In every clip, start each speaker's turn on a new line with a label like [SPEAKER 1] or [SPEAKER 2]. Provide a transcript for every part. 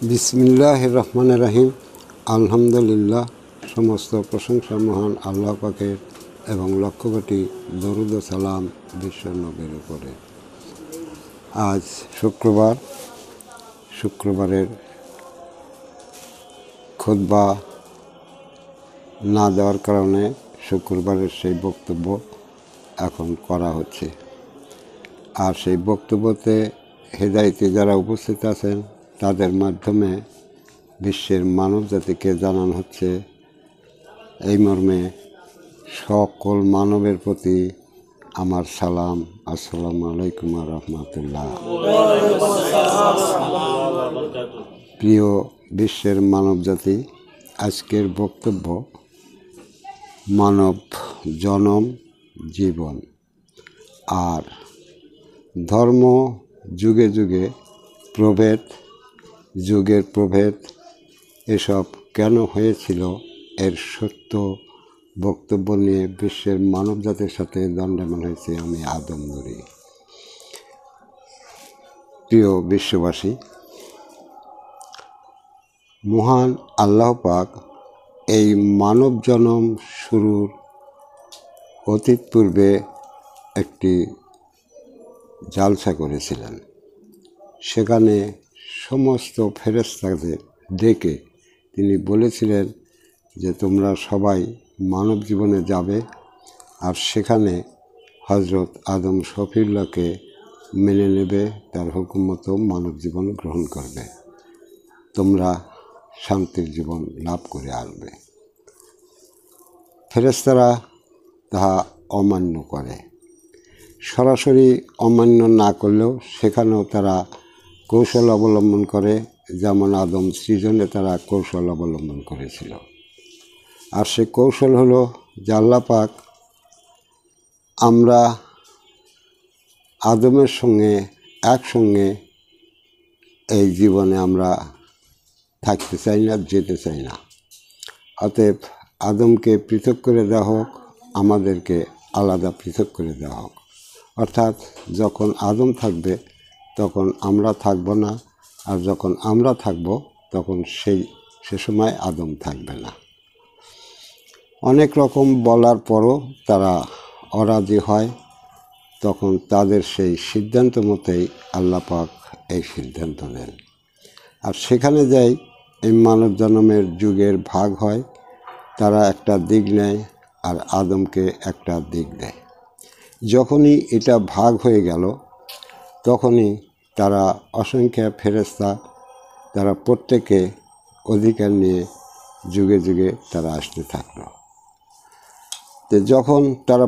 [SPEAKER 1] বিসমিল্লাহির রহমানির রহিম। আলহামদুলিল্লাহ, সমস্ত প্রশংসা মহান আল্লাহ পাকের এবং লক্ষ কোটি দরুদ ও সালাম বিশ্ব নবীর উপরে। আজ শুক্রবারের খুতবা না দেওয়ার কারণে শুক্রবারের সেই বক্তব্য এখন করা হচ্ছে। আর সেই বক্তব্যতে হেদায়েতে যারা উপস্থিত আছেন তাদের মাধ্যমে বিশ্বের মানব জাতিকে জানানো হচ্ছে এই মর্মে, সকল মানবের প্রতি আমার সালাম, আসসালামু আলাইকুম ওয়া রাহমাতুল্লাহ। প্রিয় বিশ্বের মানব জাতি, আজকের বক্তব্য মানব জনম জীবন আর ধর্ম যুগে যুগে প্রভেদ, যুগের প্রভেদ এসব কেন হয়েছিল এর সত্য বক্তব্য নিয়ে বিশ্বের মানব জাতির সাথে দণ্ডায়মান হয়েছে আমি আদম নুরি। প্রিয় বিশ্ববাসী, মহান আল্লাহ পাক এই মানব জনম শুরুর অতীত পূর্বে একটি জালসা করেছিলেন। সেখানে সমস্ত ফেরেশতাদের ডেকে তিনি বলেছিলেন যে তোমরা সবাই মানব জীবনে যাবে আর সেখানে হজরত আদম শফিউল্লাহকে মেনে নেবে, তার হুকুম মতো মানব জীবন গ্রহণ করবে, তোমরা শান্তির জীবন লাভ করে আসবে। ফেরেশতারা তাহা অমান্য করে। সরাসরি অমান্য না করলেও সেখানেও তারা কৌশল অবলম্বন করে, যেমন আদম সৃজনে তারা কৌশল অবলম্বন করেছিল। আর সে কৌশল হলো যে আল্লাহ পাক আমরা আদমের সঙ্গে একসঙ্গে এই জীবনে আমরা থাকতে চাই না, যেতে চাই না। অতএব আদমকে পৃথক করে দেওয়া হোক, আমাদেরকে আলাদা পৃথক করে দেওয়া হোক। অর্থাৎ যখন আদম থাকবে তখন আমরা থাকব না, আর যখন আমরা থাকব তখন সে সময় আদম থাকবে না। অনেক রকম বলার পরও তারা অরাজি হয়। তখন তাদের সেই সিদ্ধান্ত মতেই আল্লাহ পাক এই সিদ্ধান্ত নেন। আর সেখানে যাই এই মানব জন্মের যুগের ভাগ হয়। তারা একটা দিক নেয় আর আদমকে একটা দিক দেয়। যখনই এটা ভাগ হয়ে গেল তখনই তারা অসংখ্য ফেরেশতা, তারা প্রত্যেকে অধিকার নিয়ে যুগে যুগে তারা আসতে থাকলো। তো যখন তারা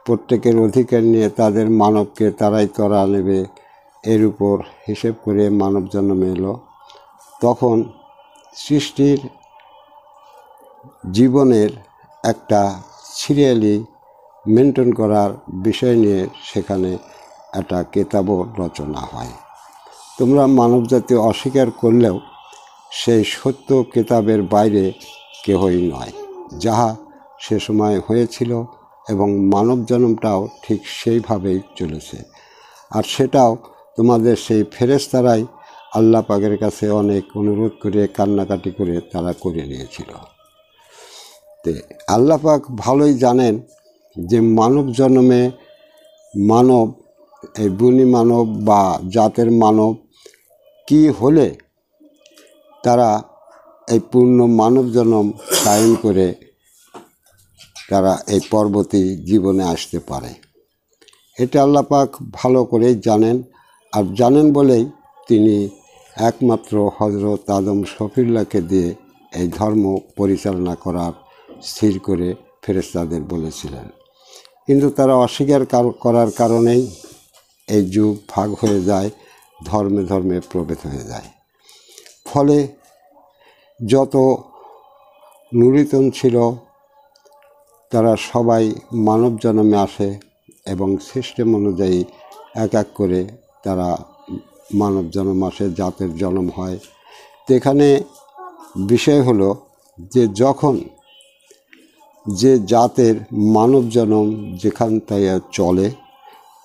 [SPEAKER 1] প্রত্যেকের অধিকার নিয়ে তাদের মানবকে তারাই তরা নেবে, এর উপর হিসেব করে মানব জন্ম এলো, তখন সৃষ্টির জীবনের একটা সিরিয়ালি মেনটেন করার বিষয় নিয়ে সেখানে একটা কেতাবও রচনা হয়। তোমরা মানবজাতি অস্বীকার করলেও সেই সত্য কেতাবের বাইরে কেহই নয়। যাহা সে সময় হয়েছিল এবং মানব জন্মটাও ঠিক সেইভাবেই চলেছে। আর সেটাও তোমাদের সেই ফেরেশতারাই আল্লাহ পাকের কাছে অনেক অনুরোধ করে কান্নাকাটি করে তারা করে নিয়েছিল। তে আল্লাহ পাক ভালোই জানেন যে মানব জন্মে মানব, এই বুনি মানব বা জাতের মানব কি হলে তারা এই পূর্ণ মানব জন্ম কায়েম করে তারা এই পরবর্তী জীবনে আসতে পারে। এটা আল্লাহ পাক ভালো করেই জানেন। আর জানেন বলেই তিনি একমাত্র হজরত আদম শফিউল্লাহকে দিয়ে এই ধর্ম পরিচালনা করার স্থির করে ফেরেশতাদের বলেছিলেন। কিন্তু তারা অস্বীকার করার কারণেই এই যুগ ভাগ হয়ে যায়, ধর্মে ধর্মে প্রভেদ হয়ে যায়। ফলে যত নুরিতন ছিল তারা সবাই মানব জন্মে আসে এবং সিস্টেম অনুযায়ী এক এক করে তারা মানব জন্ম আসে, জাতের জন্ম হয়। তো এখানে বিষয় হলো যে যখন যে জাতের মানব জন্ম যেখান থেকে চলে,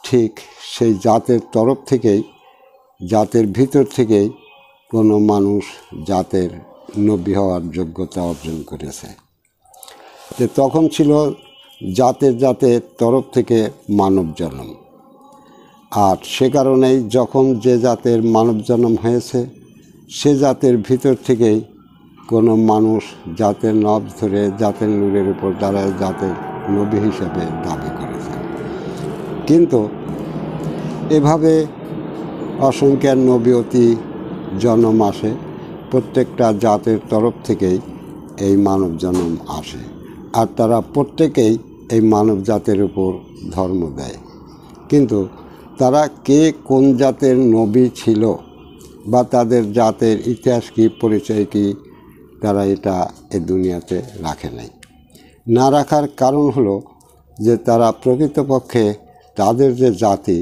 [SPEAKER 1] ঠিক সেই জাতের তরফ থেকেই, জাতের ভিতর থেকেই কোনো মানুষ জাতের নবী হওয়ার যোগ্যতা অর্জন করেছে। তো তখন ছিল জাতের জাতের তরফ থেকে মানব জন্ম, আর সে কারণেই যখন যে জাতের মানব জন্ম হয়েছে সে জাতের ভিতর থেকেই কোনো মানুষ জাতের নবজ ধরে জাতের নূরের উপর দাঁড়ায় জাতের নবী হিসেবে দাবি করেছে। কিন্তু এভাবে অসংখ্য নবীয়তি জন্ম আসে, প্রত্যেকটা জাতের তরফ থেকেই এই মানব জন্ম আসে, আর তারা প্রত্যেকেই এই মানব জাতের উপর ধর্ম দেয়। কিন্তু তারা কে কোন জাতের নবী ছিল বা তাদের জাতের ইতিহাস কী, পরিচয় কী, তারা এটা এ দুনিয়াতে রাখে নাই। না রাখার কারণ হলো যে তারা প্রকৃতপক্ষে তাদের যে জাতি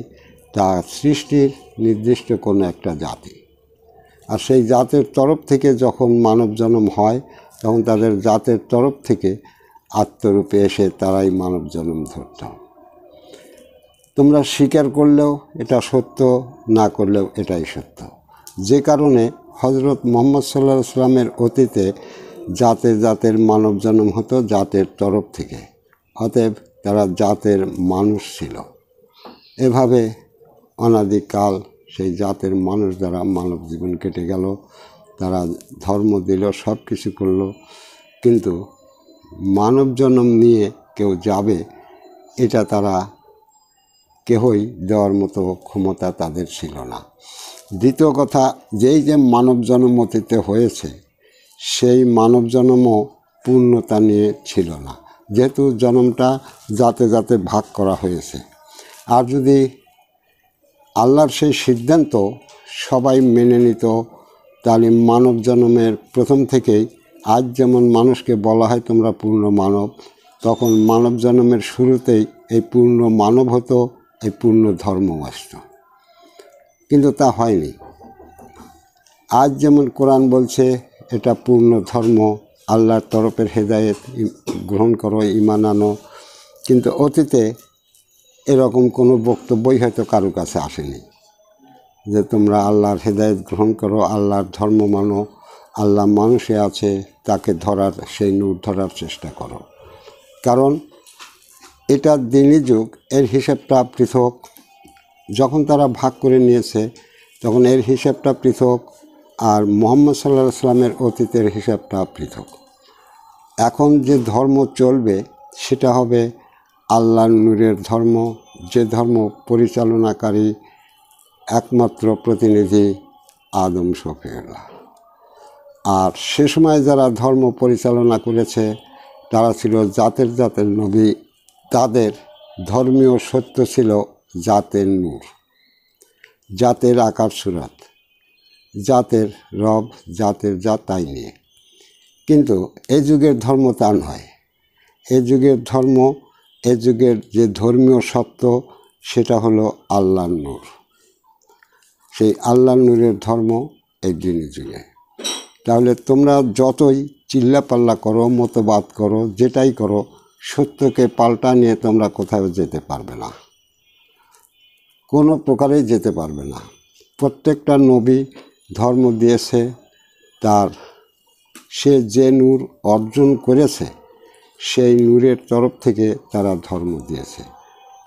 [SPEAKER 1] তা সৃষ্টির নির্দিষ্ট কোনো একটা জাতি, আর সেই জাতের তরফ থেকে যখন মানব জন্ম হয় তখন তাদের জাতের তরফ থেকে আত্মরূপে এসে তারাই মানব জন্ম ধরত। তোমরা স্বীকার করলেও এটা সত্য, না করলেও এটাই সত্য। যে কারণে হজরত মুহাম্মদ সাল্লাল্লাহু আলাইহি ওয়াসাল্লামের অতীতে জাতের জাতের মানব জন্ম হতো জাতের তরফ থেকে, অতএব তারা জাতের মানুষ ছিল। এভাবে অনাদিকাল সেই জাতের মানুষ দ্বারা মানব জীবন কেটে গেল, তারা ধর্ম দিল, সব কিছু করলো, কিন্তু মানব জন্ম নিয়ে কেউ যাবে এটা তারা কেহই দেওয়ার মতো ক্ষমতা তাদের ছিল না। দ্বিতীয় কথা, যেই যে মানব জন্ম অতীতে হয়েছে সেই মানব জন্মও পূর্ণতা নিয়ে ছিল না, যেহেতু জন্মটা জাতে জাতে ভাগ করা হয়েছে। আর যদি আল্লাহর সেই সিদ্ধান্ত সবাই মেনে নিত তাহলে মানব জন্মের প্রথম থেকেই আজ যেমন মানুষকে বলা হয় তোমরা পূর্ণ মানব, তখন মানব জন্মের শুরুতেই এই পূর্ণ মানব হতো, এই পূর্ণ ধর্ম আসত। কিন্তু তা হয়নি। আজ যেমন কোরআন বলছে এটা পূর্ণ ধর্ম, আল্লাহর তরফের হেদায়েত গ্রহণ করো, ঈমান আনো, কিন্তু অতীতে এরকম কোনো বক্তব্যই হয়তো কারো কাছে আসেনি যে তোমরা আল্লাহর হেদায়েত গ্রহণ করো, আল্লাহর ধর্ম মানো, আল্লাহ মানুষে আছে তাকে ধরার, সেই নূর ধরার চেষ্টা করো। কারণ এটা দিনই যুগ, এর হিসাবটা পৃথক। যখন তারা ভাগ করে নিয়েছে তখন এর হিসাবটা পৃথক, আর মুহাম্মদ সাল্লাল্লাহু আলাইহি ওয়াসাল্লামের অতীতের হিসাবটা পৃথক। এখন যে ধর্ম চলবে সেটা হবে আল্লাহর নূরের ধর্ম, যে ধর্ম পরিচালনাকারী একমাত্র প্রতিনিধি আদম শফিউল্লাহ। আর সে সময় যারা ধর্ম পরিচালনা করেছে তারা ছিল জাতের জাতের নবী, তাদের ধর্মীয় সত্য ছিল জাতের নূর, জাতের আকার সুরাত, জাতের রব, জাতের জাত তাই নিয়ে। কিন্তু এ যুগের ধর্ম তা নয়। এ যুগের ধর্ম, এ যুগের যে ধর্মীয় সত্য সেটা হলো আল্লাহর নূর। সেই আল্লাহর নূরের ধর্ম এই দিনই যুগে। তাহলে তোমরা যতই চিল্লাপাল্লা করো, মতবাদ করো, যেটাই করো, সত্যকে পাল্টা নিয়ে তোমরা কোথাও যেতে পারবে না, কোনো প্রকারেই যেতে পারবে না। প্রত্যেকটা নবী ধর্ম দিয়েছে, তার সে যে নূর অর্জন করেছে সেই নূরের তরফ থেকে তারা ধর্ম দিয়েছে।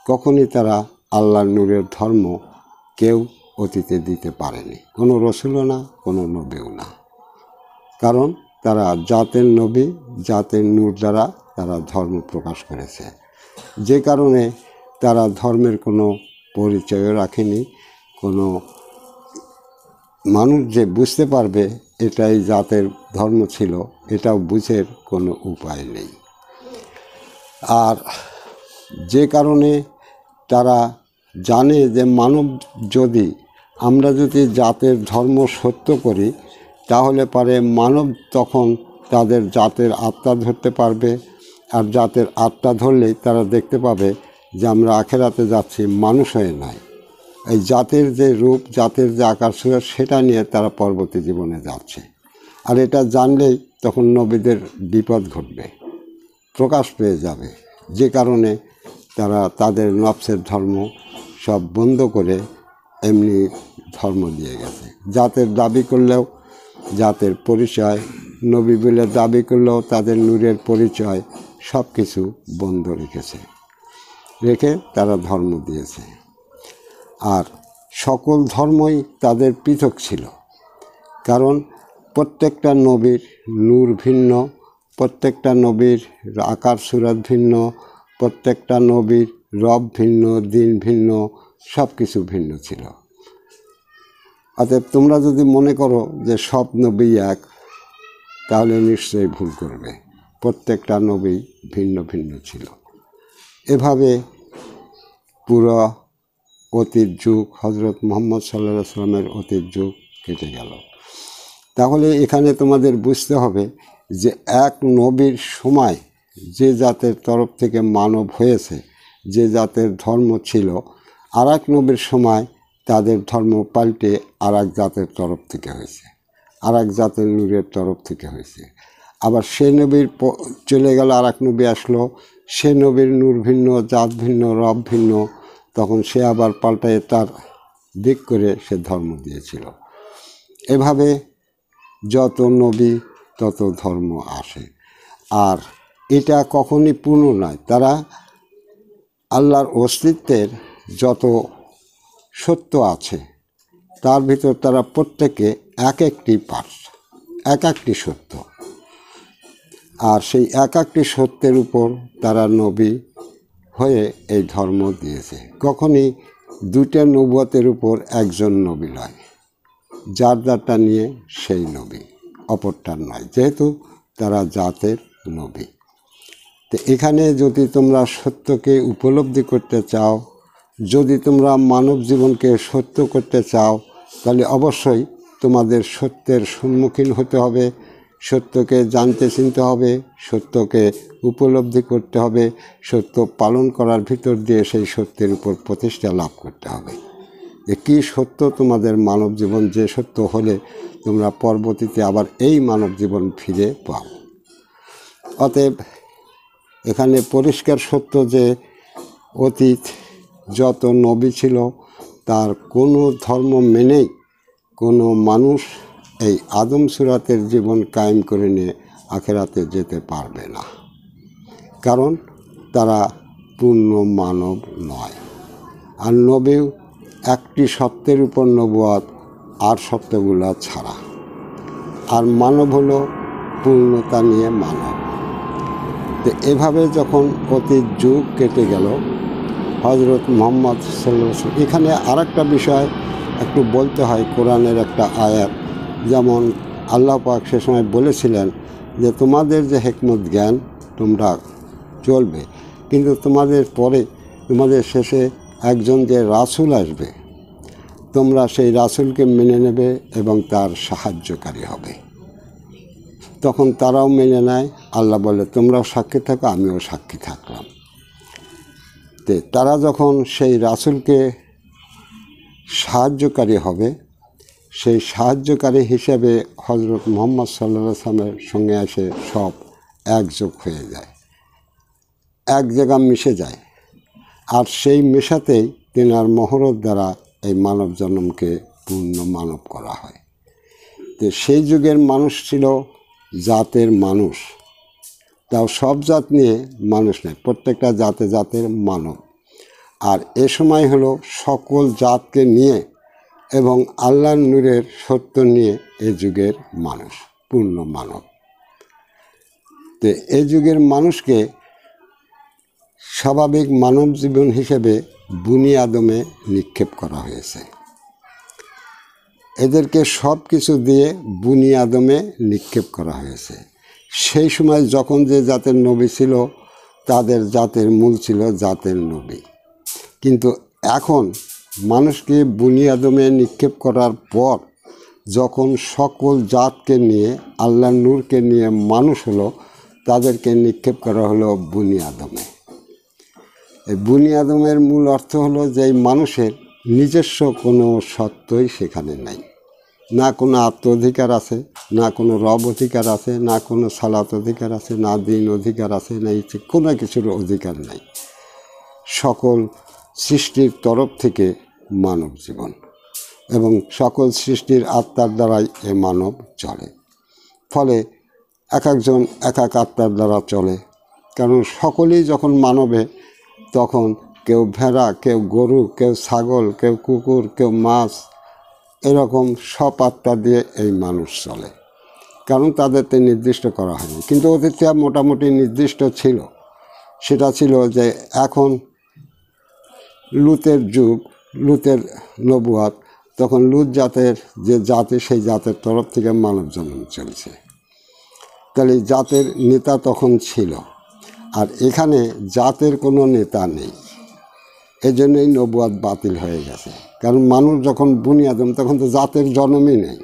[SPEAKER 1] কখনই তারা আল্লাহর নূরের ধর্ম কেউ অতীতে দিতে পারেনি, কোনো রসুলও না, কোনো নবীও না। কারণ তারা জাতের নবী, জাতের নূর দ্বারা তারা ধর্ম প্রকাশ করেছে, যে কারণে তারা ধর্মের কোনো পরিচয়ও রাখেনি। কোনো মানুষ যে বুঝতে পারবে এটাই জাতের ধর্ম ছিল এটাও বুঝের কোনো উপায় নেই। আর যে কারণে তারা জানে যে মানব যদি, আমরা যদি জাতের ধর্ম সত্য করি তাহলে পারে মানব তখন তাদের জাতের আত্মা ধরতে পারবে, আর জাতের আত্মা ধরলেই তারা দেখতে পাবে যে আমরা আখেরাতে যাচ্ছি মানুষ হয়ে নয়, এই জাতের যে রূপ, জাতের যে আকার সুরত সেটা নিয়ে তারা পরবর্তী জীবনে যাচ্ছে। আর এটা জানলেই তখন নবীদের বিপদ ঘটবে, প্রকাশ পেয়ে যাবে, যে কারণে তারা তাদের নফসের ধর্ম সব বন্ধ করে এমনি ধর্ম দিয়ে গেছে। জাতের দাবি করলেও জাতের পরিচয়, নবী বলে দাবি করলেও তাদের নূরের পরিচয় সব কিছু বন্ধ রেখে তারা ধর্ম দিয়েছে। আর সকল ধর্মই তাদের পৃথক ছিল, কারণ প্রত্যেকটা নবীর নূর ভিন্ন, প্রত্যেকটা নবীর আকার সুরাত ভিন্ন, প্রত্যেকটা নবীর রব ভিন্ন, দিন ভিন্ন, সব কিছু ভিন্ন ছিল। অতএব তোমরা যদি মনে করো যে সব নবী এক, তাহলে নিশ্চয়ই ভুল করবে। প্রত্যেকটা নবী ভিন্ন ভিন্ন ছিল। এভাবে পুরো অতীত যুগ, হজরত মুহাম্মদ সাল্লাল্লাহু আলাইহি সাল্লামের অতীত যুগ কেটে গেল। তাহলে এখানে তোমাদের বুঝতে হবে যে এক নবীর সময় যে জাতের তরফ থেকে মানব হয়েছে, যে জাতের ধর্ম ছিল, আর এক নবীর সময় তাদের ধর্ম পাল্টে আর এক জাতের তরফ থেকে হয়েছে, আর এক জাতের নূরের তরফ থেকে হয়েছে। আবার সে নবীর চলে গেল, আর এক নবী আসলো, সে নবীর নূর ভিন্ন, জাত ভিন্ন, রব ভিন্ন, তখন সে আবার পাল্টায় তার দিক করে সে ধর্ম দিয়েছিল। এভাবে যত নবী তত ধর্ম আসে। আর এটা কখনই পূর্ণ নয়। তারা আল্লাহর অস্তিত্বের যত সত্য আছে তার ভিতর তারা প্রত্যেকে এক একটি পার্ট, এক একটি সত্য। আর সেই এক একটি সত্যের উপর তারা নবী হয়ে এই ধর্ম দিয়েছে। কখনই দুইটা নবুয়তের উপর একজন নবী নয়, যার যারটা নিয়ে সেই নবী, অপরটার নয়, যেহেতু তারা জাতের নবী। তো এখানে যদি তোমরা সত্যকে উপলব্ধি করতে চাও, যদি তোমরা মানব জীবনকে সত্য করতে চাও, তাহলে অবশ্যই তোমাদের সত্যের সম্মুখীন হতে হবে, সত্যকে জানতে চিনতে হবে, সত্যকে উপলব্ধি করতে হবে, সত্য পালন করার ভিতর দিয়ে সেই সত্যের উপর প্রতিষ্ঠা লাভ করতে হবে। যে কী সত্য তোমাদের মানব জীবন, যে সত্য হলে তোমরা পরবর্তীতে আবার এই মানব জীবন ফিরে পাও। অতএব এখানে পরিষ্কার সত্য যে অতীত যত নবী ছিল তার কোনো ধর্ম মেনেই কোনো মানুষ এই আদম সুরাতের জীবন কায়েম করে নিয়ে আখেরাতে যেতে পারবে না, কারণ তারা পূর্ণ মানব নয়। আর নবীও একটি সত্যের উপর নবুয়ত, আর সত্যগুলো ছাড়া। আর মানব হলো পূর্ণতা নিয়ে মানব। তো এভাবে যখন অতীত যুগ কেটে গেল, হজরত মুহাম্মদ সাল্লাল্লাহু আলাইহি ওয়াসাল্লাম, এখানে আর একটা বিষয় একটু বলতে হয়। কোরআনের একটা আয়াত, যেমন আল্লাহ পাক সে সময় বলেছিলেন যে তোমাদের যে হিকমত জ্ঞান তোমরা চলবে, কিন্তু তোমাদের পরে তোমাদের শেষে একজন যে রাসূল আসবে, তোমরা সেই রাসূলকে মেনে নেবে এবং তার সাহায্যকারী হবে। তখন তারাও মেনে নেয়। আল্লাহ বলে তোমরাও সাক্ষী থাকো, আমিও সাক্ষী থাকলাম। তারা যখন সেই রাসূলকে সাহায্যকারী হবে, সেই সাহায্যকারী হিসেবে হজরত মুহাম্মদ সাল্লাল্লাহু আলাইহি ওয়াসাল্লামের সঙ্গে এসে সব একযোগ হয়ে যায়, এক জায়গা মিশে যায়। আর সেই মেশাতেই তেনার মহরত দ্বারা এই মানব জন্মকে পূর্ণ মানব করা হয়। তো সেই যুগের মানুষ ছিল জাতের মানুষ, তাও সব জাত নিয়ে মানুষ নেই, প্রত্যেকটা জাতে জাতের মানব। আর এ সময় হলো সকল জাতকে নিয়ে এবং আল্লাহর নূরের সত্য নিয়ে এ যুগের মানুষ পূর্ণ মানব। তো এ যুগের মানুষকে স্বাভাবিক মানব জীবন হিসেবে বুনি আদমে নিক্ষেপ করা হয়েছে। এদেরকে সব কিছু দিয়ে বুনি আদমে নিক্ষেপ করা হয়েছে। সেই সময় যখন যে জাতের নবী ছিল তাদের জাতের মূল ছিল জাতের নবী। কিন্তু এখন মানুষকে বুনি আদমে নিক্ষেপ করার পর যখন সকল জাতকে নিয়ে আল্লাহর নূরকে নিয়ে মানুষ হলো, তাদেরকে নিক্ষেপ করা হলো বুনি আদমে। এই বুনি আদমের মূল অর্থ হলো যে এই মানুষের নিজস্ব কোনো সত্যই সেখানে নাই, না কোনো আত্ম অধিকার আছে, না কোনো রব অধিকার আছে, না কোনো সালাত অধিকার আছে, না দিন অধিকার আছে, না ইচ্ছে কোনো কিছুর অধিকার নাই। সকল সৃষ্টির তরফ থেকে মানব জীবন। এবং সকল সৃষ্টির আত্মার দ্বারাই এ মানব চলে। ফলে এক একজন এক এক আত্মার দ্বারা চলে, কারণ সকলেই যখন মানবে, তখন কেউ ভেড়া, কেউ গরু, কেউ ছাগল, কেউ কুকুর, কেউ মাছ, এরকম সব আত্মা দিয়ে এই মানুষ চলে, কারণ তাদেরকে নির্দিষ্ট করা হয়নি। কিন্তু অতীতে মোটামুটি নির্দিষ্ট ছিল। সেটা ছিল যে এখন লুতের যুগ, লুতের নবুয়াত, তখন লুত জাতের যে জাতি, সেই জাতের তরফ থেকে মানব জন্ম চলছে। তাহলে জাতের নেতা তখন ছিল, আর এখানে জাতের কোনো নেতা নেই। এজন্যই নবুয়াত বাতিল হয়ে গেছে, কারণ মানুষ যখন বুনিয়াদম, তখন তো জাতের জন্মই নেই,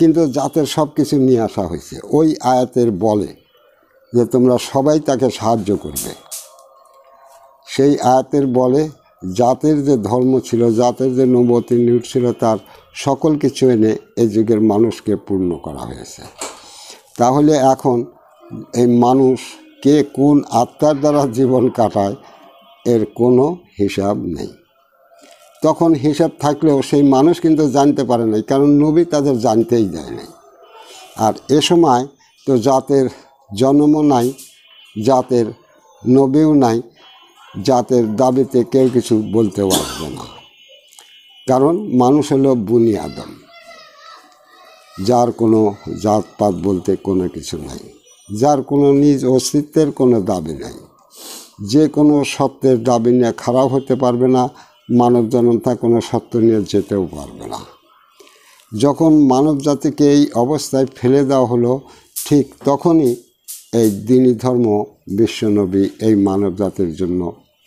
[SPEAKER 1] কিন্তু জাতের সব কিছু নিয়ে আসা হয়েছে ওই আয়াতের বলে যে তোমরা সবাই তাকে সাহায্য করবে। সেই আয়াতের বলে জাতের যে ধর্ম ছিল, জাতের যে নবুয়তি নিউট ছিল, তার সকল কিছু এনে এই যুগের মানুষকে পূর্ণ করা হয়েছে। তাহলে এখন এই মানুষ কে কোন আত্মার দ্বারা জীবন কাটায় এর কোনো হিসাব নেই। তখন হিসাব থাকলেও সেই মানুষ কিন্তু জানতে পারে নাই, কারণ নবী তাদের জানতেই দেয় নাই। আর এ সময় তো জাতের জন্মও নাই, জাতের নবীও নাই, জাতের দাবিতে কেউ কিছু বলতেও আসবে না, কারণ মানুষ হলো বুনিয়াদম, যার কোনো জাতপাত বলতে কোনো কিছু নাই, যার কোনো নিজ অস্তিত্বের কোনো দাবি নাই, যে কোনো সত্যের দাবি নিয়ে খারাপ হতে পারবে না, মানব জনতা কোনো সত্য নিয়ে যেতেও পারবে না। যখন মানব জাতিকে এই অবস্থায় ফেলে দেওয়া হলো, ঠিক তখনই এই দ্বীনি ধর্ম বিশ্বনবী এই মানব জাতির জন্য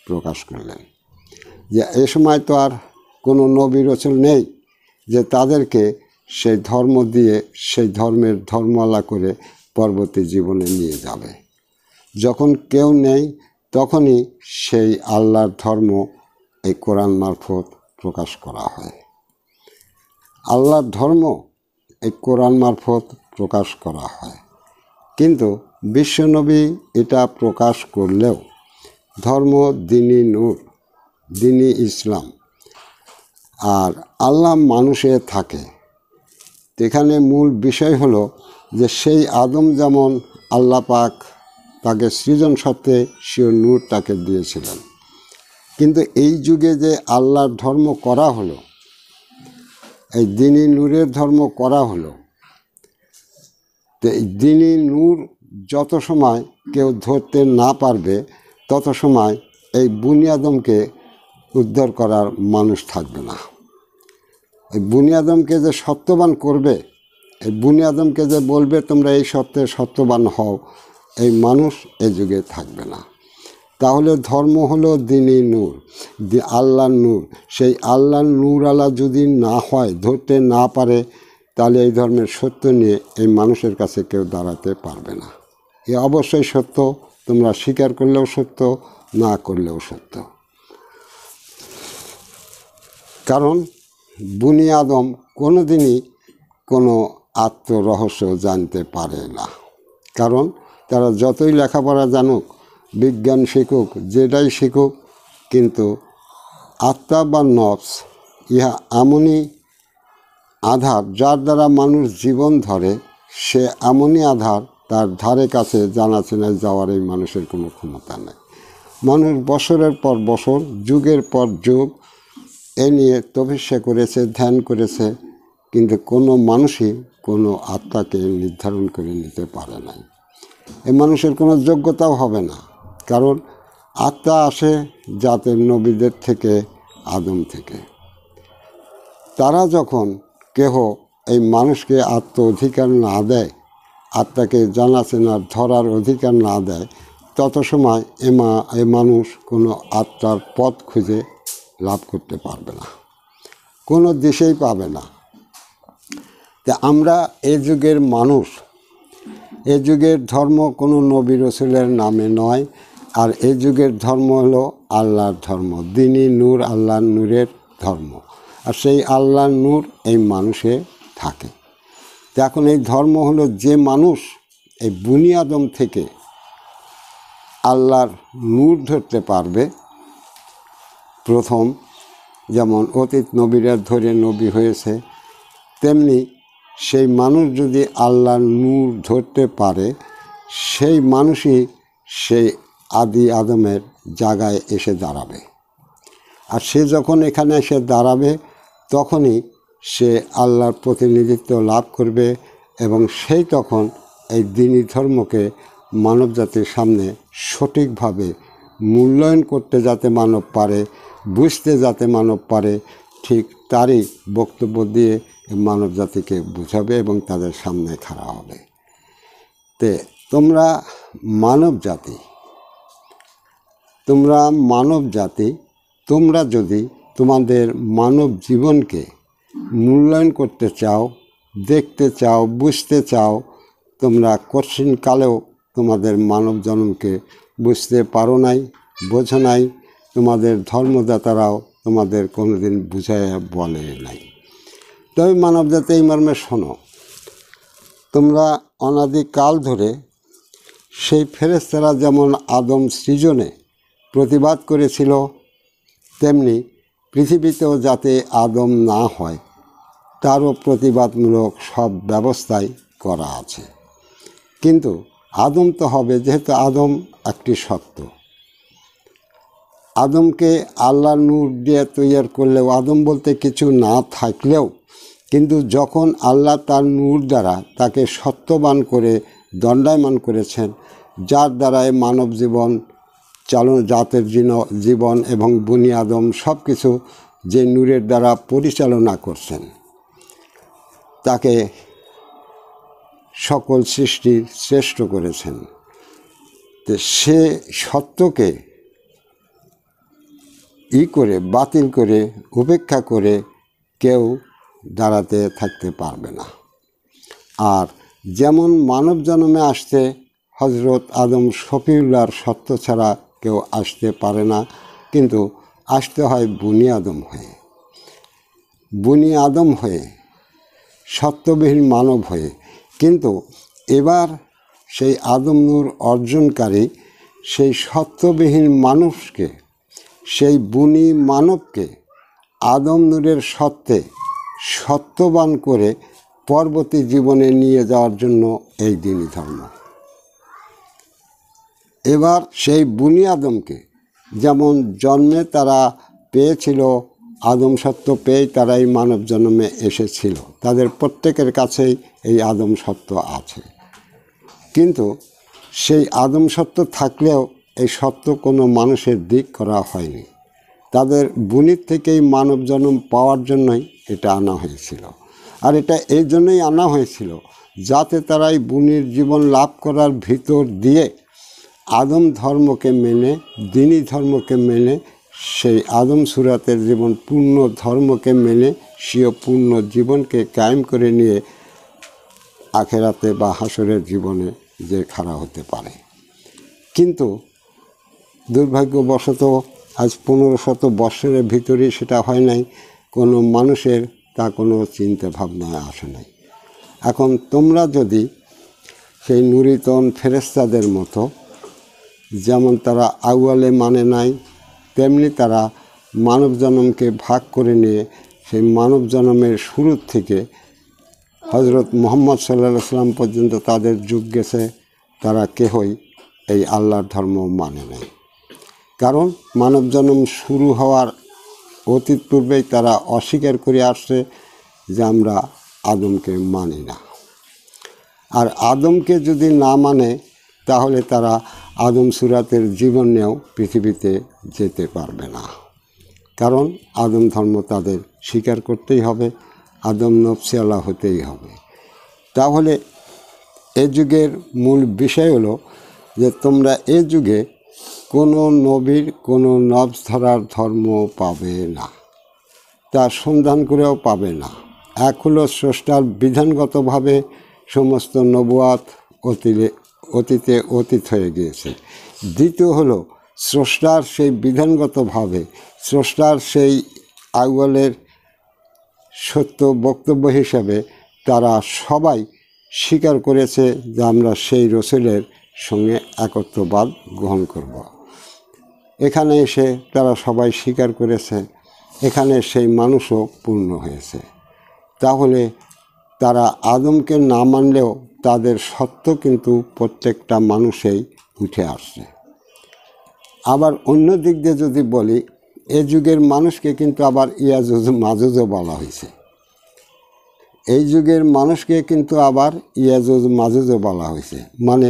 [SPEAKER 1] প্রকাশ করলেন যে এ সময় তো আর কোনো নবী রসুল নেই যে তাদেরকে সেই ধর্ম দিয়ে, সেই ধর্মের ধর্মওয়ালা করে পরবর্তী জীবনে নিয়ে যাবে। যখন কেউ নেই, তখনই সেই আল্লাহর ধর্ম এই কোরআন মারফত প্রকাশ করা হয়। আল্লাহর ধর্ম এই কোরআন মারফত প্রকাশ করা হয়, কিন্তু বিশ্বনবী এটা প্রকাশ করলেও ধর্ম দ্বীনি নূর, দ্বীনি ইসলাম, আর আল্লাহ মানুষে থাকে। এখানে মূল বিষয় হলো যে সেই আদম যেমন আল্লাহ পাক তাকে সৃজন সত্ত্বে সে নূর তাকে দিয়েছিলেন, কিন্তু এই যুগে যে আল্লাহর ধর্ম করা হলো, এই দ্বীনি নূরের ধর্ম করা হলো, তো এই দ্বীনি নূর যত সময় কেউ ধরতে না পারবে, তত সময় এই বুনিয়াদমকে উদ্ধার করার মানুষ থাকবে না। এই বুনিয়াদমকে যে সত্যবান করবে, এই বুনিয়াদমকে যে বলবে তোমরা এই সত্যের সত্যবান হও, এই মানুষ এ যুগে থাকবে না। তাহলে ধর্ম হলো দ্বীনি নূর, আল্লাহর নূর। সেই আল্লাহর নূর আলা যদি না হয়, ধরতে না পারে, তাহলে এই ধর্মের সত্য নিয়ে এই মানুষের কাছে কেউ দাঁড়াতে পারবে না। এ অবশ্যই সত্য, তোমরা স্বীকার করলেও সত্য, না করলেও সত্য। কারণ বনি আদম কোনো দিনই কোনো আত্মরহস্য জানতে পারে না, কারণ তারা যতই লেখাপড়া জানুক, বিজ্ঞান শিখুক, যেটাই শিখুক, কিন্তু আত্মা বা নফস ইহা এমনই আধার যার দ্বারা মানুষ জীবন ধরে, সে এমনই আধার তার ধারে কাছে জানাশোনায় যাওয়ার এই মানুষের কোনো ক্ষমতা নেই। মানুষ বছরের পর বছর, যুগের পর যুগ এ নিয়ে তপস্যা করেছে, ধ্যান করেছে, কিন্তু কোনো মানুষই কোনো আত্মাকে নির্ধারণ করে নিতে পারে না। এই মানুষের কোনো যোগ্যতাও হবে না, কারণ আত্মা আসে জাতের নবীদের থেকে, আদম থেকে। তারা যখন কেহ এই মানুষকে আত্ম অধিকার না দেয়, আত্মাকে জানাশোনার ধরার অধিকার না দেয়, তত সময় এ মানুষ কোনো আত্মার পথ খুঁজে লাভ করতে পারবে না, কোনো দিশেই পাবে না। তা আমরা এ যুগের মানুষ, এ যুগের ধর্ম কোনো নবী রসুলের নামে নয়, আর এ যুগের ধর্ম হলো আল্লাহর ধর্ম, দ্বীনি নূর, আল্লাহর নূরের ধর্ম। আর সেই আল্লাহর নূর এই মানুষে থাকে। তো এখন এই ধর্ম হলো যে মানুষ এই বনি আদম থেকে আল্লাহর নূর ধরতে পারবে, প্রথম যেমন অতীত নবীরা ধরে নবী হয়েছে, তেমনি সেই মানুষ যদি আল্লাহর নূর ধরতে পারে, সেই মানুষই সেই আদি আদমের জায়গায় এসে দাঁড়াবে। আর সে যখন এখানে এসে দাঁড়াবে, তখনই সে আল্লাহর প্রতিনিধিত্ব লাভ করবে এবং সেই তখন এই দ্বীনি ধর্মকে মানবজাতির সামনে সঠিকভাবে মূল্যায়ন করতে যাতে মানব পারে, বুঝতে যাতে মানব পারে, ঠিক তারই বক্তব্য দিয়ে মানব জাতিকে বুঝাবে এবং তাদের সামনে খাড়া হবে। তোমরা মানব জাতি, তোমরা যদি তোমাদের মানব জীবনকে মূল্যায়ন করতে চাও, দেখতে চাও, বুঝতে চাও, তোমরা কঠিনকালেও তোমাদের মানব জন্মকে বুঝতে পারো নাই, বোঝো নাই, তোমাদের ধর্মদাতারাও তোমাদের কোনোদিন বুঝাইয়া বলে নাই। তবে মানবজাতি এই মর্মে শোনো, তোমরা অনাদিকাল ধরে সেই ফেরেশতারা যেমন আদম সৃজনে প্রতিবাদ করেছিল, তেমনি পৃথিবীতেও যাতে আদম না হয় তারও প্রতিবাদমূলক সব ব্যবস্থাই করা আছে। কিন্তু আদম তো হবে, যেহেতু আদম একটি সত্য। আদমকে আল্লাহ নূর দিয়ে তৈরি করলেও, আদম বলতে কিছু না থাকলেও, কিন্তু যখন আল্লাহ তার নূর দ্বারা তাকে সত্যবান করে দণ্ডায়মান করেছেন, যার দ্বারায় মানব জীবন জাতের জীবন এবং বনি আদম সব কিছু যে নূরের দ্বারা পরিচালনা করছেন, তাকে সকল সৃষ্টির শ্রেষ্ঠ করেছেন। তো সে সত্যকে বাতিল করে উপেক্ষা করে কেউ দাঁড়াতে থাকতে পারবে না। আর যেমন মানব জন্মে আসতে হজরত আদম শফিউল্লাহর সত্য ছাড়া কেউ আসতে পারে না, কিন্তু আসতে হয় বনি আদম হয়ে, সত্যবিহীন মানব হয়ে। কিন্তু এবার সেই আদম নূর অর্জনকারী সেই সত্যবিহীন মানুষকে, সেই বনি মানবকে আদম নূরের সত্যবান করে পরবর্তী জীবনে নিয়ে যাওয়ার জন্য এই দ্বীনি ধর্ম। এবার সেই বনি আদমকে যেমন জন্মে তারা পেয়েছিল, আদম সত্য পেয়ে তারাই মানব জন্মে এসেছিল, তাদের প্রত্যেকের কাছেই এই আদম সত্য আছে। কিন্তু সেই আদম সত্য থাকলেও এই সত্য কোনো মানুষের দিক করা হয়নি। তাদের বনির থেকেই মানব জন্ম পাওয়ার জন্যই এটা আনা হয়েছিল। আর এটা এই জন্যই আনা হয়েছিল যাতে তারা এই বনির জীবন লাভ করার ভিতর দিয়ে আদম ধর্মকে মেনে, দ্বীনি ধর্মকে মেনে, সেই আদম সুরাতের জীবন পূর্ণ ধর্মকে মেনে স্বীয় পূর্ণ জীবনকে কায়েম করে নিয়ে আখেরাতে বা হাসরের জীবনে যে খাড়া হতে পারে। কিন্তু দুর্ভাগ্যবশত আজ 1500 বৎসরের ভিতরেই সেটা হয় নাই। কোনো মানুষের তা কোনো চিন্তা ভাবনায় আসে নাই। এখন তোমরা যদি সেই নুরিতন ফেরেশতাদের মতো, যেমন তারা আউয়ালে মানে নাই, তেমনি তারা মানব জন্মকে ভাগ করে নিয়ে সেই মানব জন্মের শুরুর থেকে হজরত মুহাম্মদ সাল্লাল্লাহু আলাইহি সাল্লাম পর্যন্ত তাদের যুগ গেছে, তারা কেহই এই আল্লাহর ধর্ম মানে নাই। কারণ মানব জন্ম শুরু হওয়ার অতীত পূর্বেই তারা অস্বীকার করে আসছে যে আমরা আদমকে মানি না। আর আদমকে যদি না মানে তাহলে তারা আদম সুরাতের জীবন নিয়েও পৃথিবীতে যেতে পারবে না। কারণ আদম ধর্ম তাদের স্বীকার করতেই হবে, আদম নফসিওয়ালা হতেই হবে। তাহলে এ যুগের মূল বিষয় হলো যে তোমরা এ যুগে কোনো নবীর কোনো নবস ধরার ধর্ম পাবে না, তার সন্ধান করেও পাবে না। এক হলো স্রষ্টার বিধানগতভাবে সমস্ত নবুয়াত অতীতে অতীত হয়ে গিয়েছে। দ্বিতীয় হলো স্রষ্টার সেই বিধানগতভাবে, স্রষ্টার সেই আউয়ালের সত্য বক্তব্য হিসাবে তারা সবাই স্বীকার করেছে যে আমরা সেই রসুলের সঙ্গে একত্ববাদ গ্রহণ করব। এখানে এসে তারা সবাই স্বীকার করেছে এখানে সেই মানুষও পূর্ণ হয়েছে। তাহলে তারা আদমকে না মানলেও তাদের সত্য কিন্তু প্রত্যেকটা মানুষেই উঠে আসছে। আবার অন্য দিক দিয়ে যদি বলি, এ যুগের মানুষকে কিন্তু আবার ইয়াজুজ মাজুজও বলা হয়েছে। এই যুগের মানুষকে কিন্তু আবার ইয়াজুজ মাজুজও বলা হয়েছে, মানে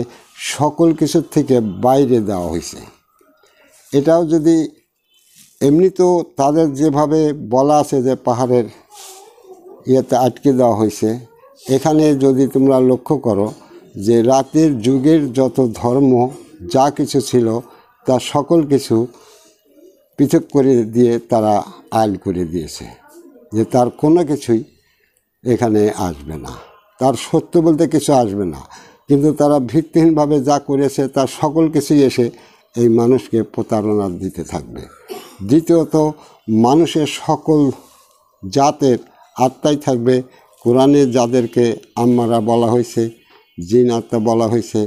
[SPEAKER 1] সকল কিছুর থেকে বাইরে দেওয়া হয়েছে। এটাও যদি এমনি তো তাদের যেভাবে বলা আছে যে পাহাড়ের ইয়েতে আটকে দেওয়া হয়েছে, এখানে যদি তোমরা লক্ষ্য করো যে রাতের যুগের যত ধর্ম যা কিছু ছিল তা সকল কিছু পৃথক করে দিয়ে তারা আইল করে দিয়েছে যে তার কোনো কিছুই এখানে আসবে না, তার সত্য বলতে কিছু আসবে না। কিন্তু তারা ভিত্তিহীনভাবে যা করেছে তার সকল কিছুই এসে এই মানুষকে প্রতারণা দিতে থাকবে। দ্বিতীয়ত, মানুষের সকল জাতের আত্মাই থাকবে। কোরআনে যাদেরকে আম্মারা বলা হয়েছে, জিন আত্মা বলা হয়েছে,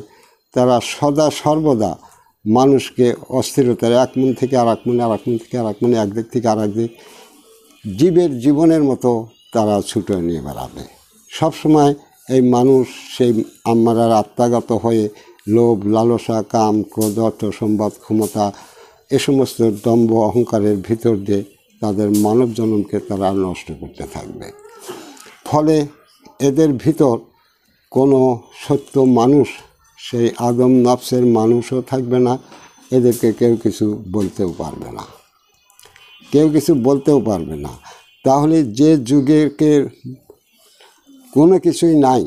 [SPEAKER 1] তারা সদা সর্বদা মানুষকে অস্থিরতার এক মন থেকে আর এক মনে, আর এক মন থেকে আর এক মনে, একদিক থেকে আর একদিক জীবের জীবনের মতো তারা ছুটে নিয়ে বেড়াবে। সবসময় এই মানুষ সেই আম্মারার আত্মাগত হয়ে লোভ, লালসা, কাম, ক্রোধ, অর্থ, সম্পদ, ক্ষমতা এ সমস্ত দম্ভ অহংকারের ভিতর দিয়ে তাদের মানব জন্মকে তারা নষ্ট করতে থাকবে। ফলে এদের ভিতর কোনো সত্য মানুষ, সেই আদম নফসের মানুষও থাকবে না। এদেরকে কেউ কিছু বলতেও পারবে না, কেউ কিছু বলতেও পারবে না। তাহলে যে যুগের কোনো কিছুই নাই,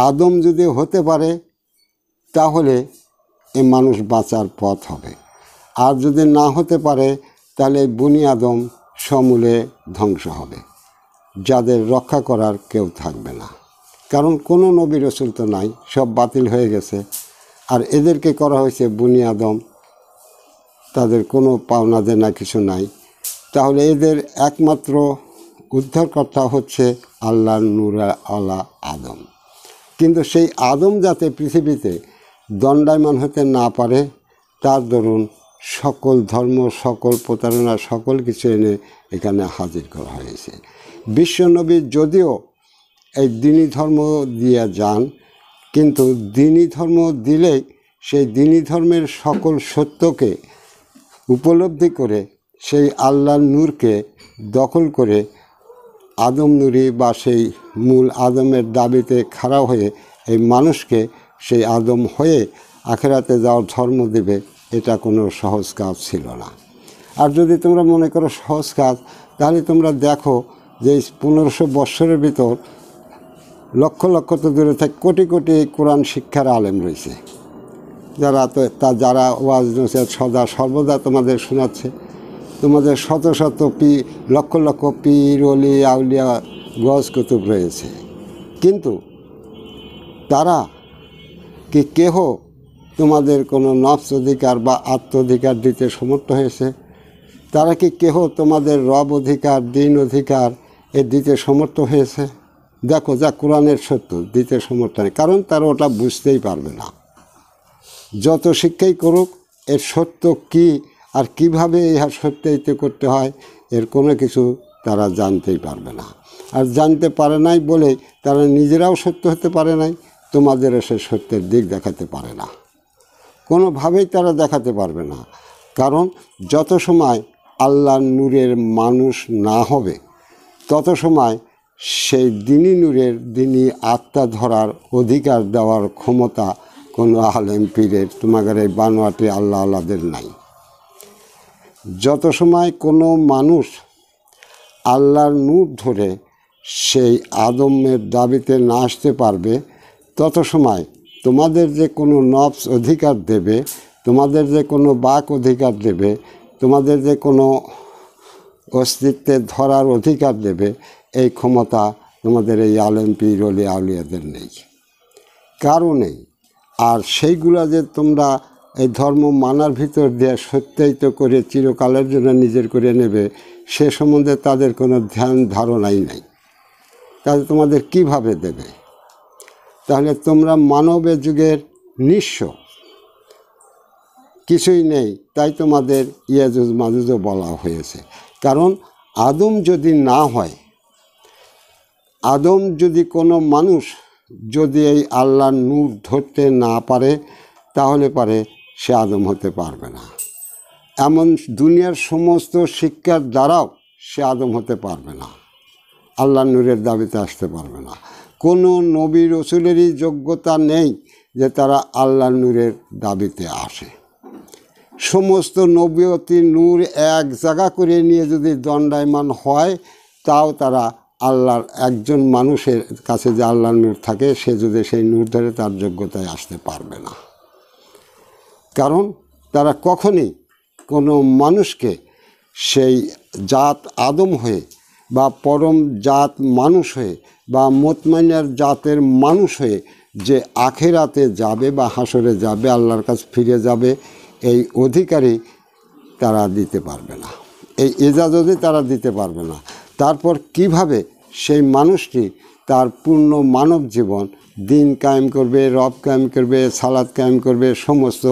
[SPEAKER 1] আদম যদি হতে পারে তাহলে এ মানুষ বাঁচার পথ হবে। আর যদি না হতে পারে তাহলে বনি আদম সমূলে ধ্বংস হবে, যাদের রক্ষা করার কেউ থাকবে না। কারণ কোনো নবী রসুল তো নাই, সব বাতিল হয়ে গেছে। আর এদেরকে করা হয়েছে বনি আদম, তাদের কোনো পাওনা দেনা কিছু নাই। তাহলে এদের একমাত্র উদ্ধারকর্তা হচ্ছে আল্লাহর নূর আলা আদম। কিন্তু সেই আদম যাতে পৃথিবীতে দণ্ডায়মান হতে না পারে, তার দরুন সকল ধর্ম, সকল প্রতারণা, সকল কিছু এনে এখানে হাজির করা হয়েছে। বিশ্বনবী যদিও এই দ্বীনি ধর্ম দিয়ে যান, কিন্তু দ্বীনি ধর্ম দিলেই সেই দ্বীনি ধর্মের সকল সত্যকে উপলব্ধি করে সেই আল্লাহর নূরকে দখল করে আদম নূরি বা সেই মূল আদমের দাবিতে খাড়া হয়ে এই মানুষকে সেই আদম হয়ে আখেরাতে যাওয়ার ধর্ম দেবে, এটা কোনো সহজ কাজ ছিল না। আর যদি তোমরা মনে করো সহজ কাজ, তাহলে তোমরা দেখো যে 1500 বৎসরের ভিতর লক্ষ লক্ষ তো দূরে থাকে কোটি কোটি কোরআন শিক্ষার আলেম রয়েছে, যারা ওয়াজ নসিহত সদা সর্বদা তোমাদের শোনাচ্ছে। তোমাদের শত শত লক্ষ লক্ষ পীর, ওলি, আউলিয়া, গজ কুতুব রয়েছে। কিন্তু তারা কি কেহ তোমাদের কোনো নফস অধিকার বা আত্ম অধিকার দিতে সমর্থ হয়েছে? তারা কি কেহ তোমাদের রব অধিকার, দিন অধিকার দিতে সমর্থ হয়েছে? দেখো, যা কোরআনের সত্য দিতে সমর্থ নেই, কারণ তারা ওটা বুঝতেই পারবে না। যত শিক্ষাই করুক, এর সত্য কী আর কিভাবে ইহা সত্যায়িত করতে হয়, এর কোনো কিছু তারা জানতেই পারবে না। আর জানতে পারে নাই বলেই তারা নিজেরাও সত্য হতে পারে নাই, তোমাদেরও সে সত্যের দিক দেখাতে পারে না, কোনোভাবেই তারা দেখাতে পারবে না। কারণ যত সময় আল্লাহর নূরের মানুষ না হবে, তত সময় সেই দ্বীনি নূরের, দ্বীনি আত্মা ধরার অধিকার দেওয়ার ক্ষমতা কোনো আলেম পীরের, তোমাদের এই বানোয়াটি আল্লাহ আল্লাহদের নাই। যত সময় কোনো মানুষ আল্লাহর নূর ধরে সেই আদমের দাবিতে না আসতে পারবে, তত সময় তোমাদের যে কোনো নফস অধিকার দেবে, তোমাদের যে কোনো বাক অধিকার দেবে, তোমাদের যে কোনো অস্তিত্বে ধরার অধিকার দেবে, এই ক্ষমতা তোমাদের এই আলেম পীর, ওলি, আউলিয়াদের নেই, কারও নেই। আর সেইগুলা যে তোমরা এই ধর্ম মানার ভিতর দিয়ে সত্যায়িত করে চিরকালের জন্য নিজের করে নেবে, সে সম্বন্ধে তাদের কোনো ধ্যান ধারণাই নাই। তাহলে তোমাদের কিভাবে দেবে? তাহলে তোমরা মানবের যুগের নিঃস্ব, কিছুই নেই, তাই তোমাদের ইয়াজুজ মাজুজও বলা হয়েছে। কারণ আদম যদি না হয়, আদম যদি কোনো মানুষ যদি এই আল্লাহর নূর ধরতে না পারে, তাহলে পারে সে আদম হতে পারবে না। এমন দুনিয়ার সমস্ত শিক্ষার দ্বারাও সে আদম হতে পারবে না, আল্লাহর নূরের দাবিতে আসতে পারবে না। কোনো নবী রসুলেরই যোগ্যতা নেই যে তারা আল্লাহর নূরের দাবিতে আসে। সমস্ত নবীয়তি নূর এক জায়গা করে নিয়ে যদি দণ্ডায়মান হয়, তাও তারা আল্লাহর একজন মানুষের কাছে যে আল্লাহর নূর থাকে, সে যদি সেই নূর ধরে তার যোগ্যতায় আসতে পারবে না। কারণ তারা কখনই কোনো মানুষকে সেই জাত আদম হয়ে বা পরম জাত মানুষ হয়ে বা মুতমাইনের জাতের মানুষ হয়ে যে আখিরাতে যাবে বা হাসরে যাবে, আল্লাহর কাছে ফিরে যাবে, এই অধিকারই তারা দিতে পারবে না, এই এজাজতই তারা দিতে পারবে না। তারপর কিভাবে সেই মানুষটি তার পূর্ণ মানব জীবন দিন কায়েম করবে, রব কায়েম করবে, সালাত কায়েম করবে, সমস্ত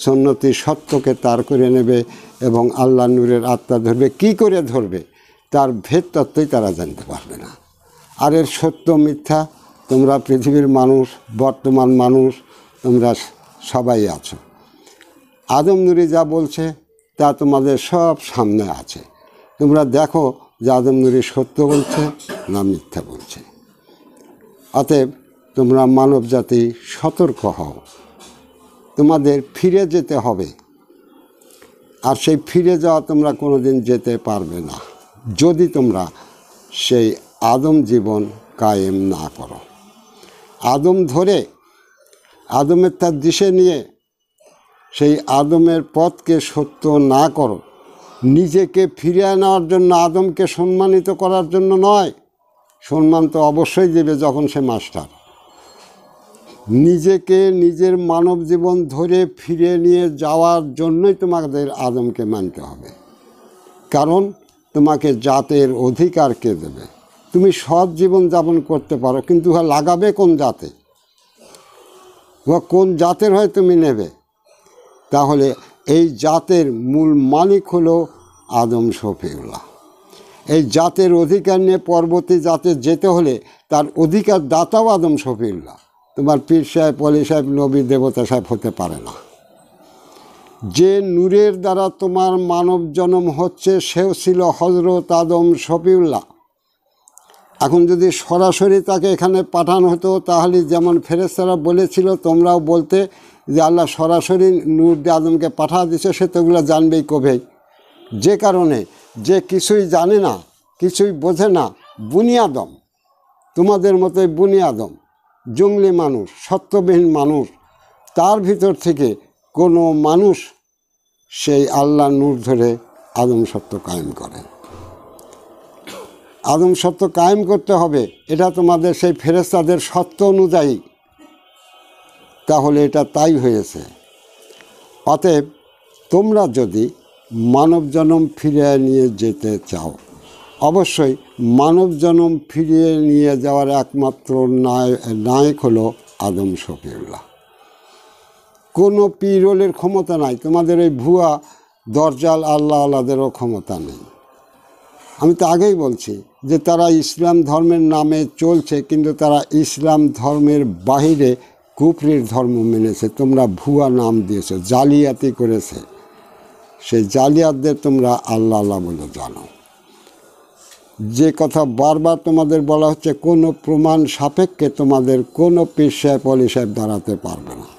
[SPEAKER 1] সুন্নতি সত্যকে তার করে নেবে এবং আল্লাহ নূরের আত্মা ধরবে, কি করে ধরবে তার ভেদ তত্ত্বই তারা জানতে পারবে না। আর এর সত্য মিথ্যা তোমরা পৃথিবীর মানুষ, বর্তমান মানুষ, তোমরা সবাই আছো। আদম নূরি যা বলছে তা তোমাদের সব সামনে আছে। তোমরা দেখো যে আদম নূরি সত্য বলছে না মিথ্যা বলছে। অতএব তোমরা মানব জাতি সতর্ক হও, তোমাদের ফিরে যেতে হবে। আর সেই ফিরে যাওয়া তোমরা কোনো দিন যেতে পারবে না যদি তোমরা সেই আদম জীবন কায়েম না করো। আদম ধরে আদমের তার দিশে নিয়ে সেই আদমের পথকে সত্য না করো, নিজেকে ফিরিয়ে নেওয়ার জন্য, আদমকে সম্মানিত করার জন্য নয়। সম্মান তো অবশ্যই দেবে যখন সে মাস্টার। নিজেকে নিজের মানব জীবন ধরে ফিরে নিয়ে যাওয়ার জন্যই তোমাদের আদমকে মানতে হবে। কারণ তোমাকে জাতের অধিকার কে দেবে? তুমি সৎ জীবন যাপন করতে পারো, কিন্তু লাগাবে কোন জাতে বা কোন জাতের হয় তুমি নেবে? তাহলে এই জাতের মূল মালিক হলো আদম শফিউল্লাহ। এই জাতের অধিকার নিয়ে পরবর্তী জাতে যেতে হলে তার অধিকার দাতাও আদম শফিউল্লাহ। তোমার পীর সাহেব, অলি সাহেব, নবী, দেবতা সাহেব হতে পারে না। যে নূরের দ্বারা তোমার মানব জন্ম হচ্ছে সেও ছিল হজরত আদম শফিউল্লাহ। এখন যদি সরাসরি তাকে এখানে পাঠানো হতো, তাহলে যেমন ফেরেশতারা বলেছিল তোমরাও বলতে যে আল্লাহ সরাসরি নূর দিয়ে আদমকে পাঠা দিছে, সে তো ওগুলো জানবেই কবেই। যে কারণে যে কিছুই জানে না, কিছুই বোঝে না, বুনিয়াদম, তোমাদের মতোই বুনিয়াদম, জঙ্গলি মানুষ, সত্যবিহীন মানুষ, তার ভিতর থেকে কোনো মানুষ সেই আল্লাহ নূর ধরে আদম সত্য কায়েম করে। আদম সত্য কায়েম করতে হবে, এটা তোমাদের সেই ফেরেশতাদের সত্য অনুযায়ী, তাহলে এটা তাই হয়েছে। অতএব তোমরা যদি মানব জন্ম ফিরিয়ে নিয়ে যেতে চাও, অবশ্যই মানব জন্ম ফিরিয়ে নিয়ে যাওয়ার একমাত্র নায়ক হলো আদম শফিউল্লাহ। কোনো পীরলের ক্ষমতা নাই, তোমাদের ওই ভুয়া দরজাল আল্লাহ আল্লাদেরও ক্ষমতা নেই। আমি তো আগেই বলছি যে তারা ইসলাম ধর্মের নামে চলছে, কিন্তু তারা ইসলাম ধর্মের বাহিরে কুফরির ধর্ম মেনেছে। তোমরা ভুয়া নাম দিয়েছো, জালিয়াতি করেছে। সেই জালিয়াতদের তোমরা আল্লাহ আল্লাহ বলে জানো। যে কথা বারবার তোমাদের বলা হচ্ছে, কোনো প্রমাণ সাপেক্ষে তোমাদের কোনো পীর সাহেব, অলি সাহেব দাঁড়াতে পারবে না,